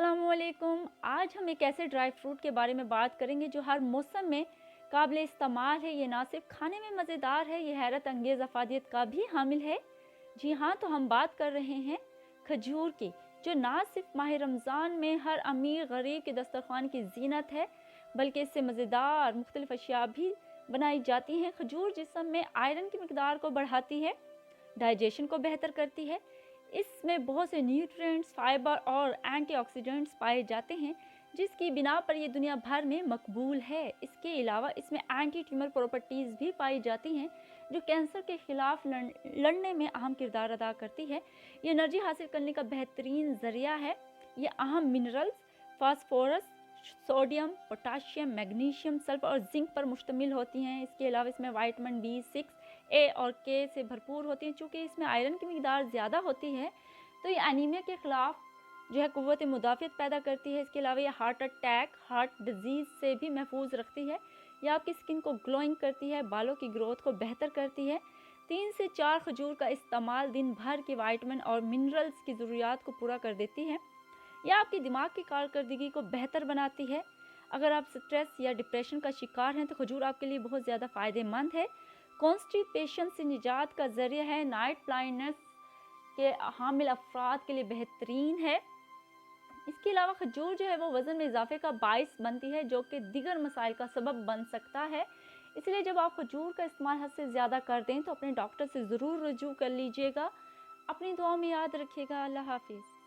अस्सलामुअलैकुम। आज हम एक ऐसे ड्राई फ्रूट के बारे में बात करेंगे जो हर मौसम में काबिल इस्तेमाल है। ये ना सिर्फ खाने में मज़ेदार है, ये हैरत अंगेज़ अफादियत का भी हामिल है। जी हाँ, तो हम बात कर रहे हैं खजूर की, जो ना सिर्फ माह रमज़ान में हर अमीर गरीब के दस्तरखान की जीनत है, बल्कि इससे मज़ेदार मुख्तलिफ अशिया भी बनाई जाती हैं। खजूर जिस्म में आयरन की मकदार को बढ़ाती है, डाइजेशन को बेहतर करती है। इसमें बहुत से न्यूट्रिएंट्स, फाइबर और एंटीऑक्सीडेंट्स पाए जाते हैं, जिसकी बिना पर यह दुनिया भर में मकबूल है। इसके अलावा इसमें एंटी ट्यूमर प्रॉपर्टीज़ भी पाई जाती हैं, जो कैंसर के खिलाफ लड़ने में अहम किरदार अदा करती है। ये एनर्जी हासिल करने का बेहतरीन ज़रिया है। ये अहम minerals phosphorus, sodium, potassium, magnesium, sulphur और जिंक पर मुश्तमिल होती हैं। इसके अलावा इसमें विटामिन B6, ए और के से भरपूर होती हैं। चूँकि इसमें आयरन की मिकदार ज़्यादा होती है, तो ये एनीमिया के ख़िलाफ़ जो है क़ुव्वत मुदाफ़ियत पैदा करती है। इसके अलावा ये हार्ट अटैक, हार्ट डिजीज़ से भी महफूज रखती है। ये आपकी स्किन को ग्लोइंग करती है, बालों की ग्रोथ को बेहतर करती है। 3 से 4 खजूर का इस्तेमाल दिन भर के विटामिन और मिनरल्स की ज़रूरियात को पूरा कर देती है। यह आपकी दिमाग की कारकर्दगी को बेहतर बनाती है। अगर आप स्ट्रेस या डिप्रेशन का शिकार हैं तो खजूर आपके लिए बहुत ज़्यादा फ़ायदेमंद है। कॉन्स्टिपेशन से निजात का ज़रिया है। नाइट ब्लाइंडनेस के हामिल अफराद के लिए बेहतरीन है। इसके अलावा खजूर जो है वो वज़न में इजाफे का बाइस बनती है, जो कि दीगर मसाइल का सबब बन सकता है। इसलिए जब आप खजूर का इस्तेमाल हद से ज़्यादा कर दें तो अपने डॉक्टर से ज़रूर रुजू कर लीजिएगा। अपनी दुआ में याद रखिएगा। अल्लाह हाफिज़।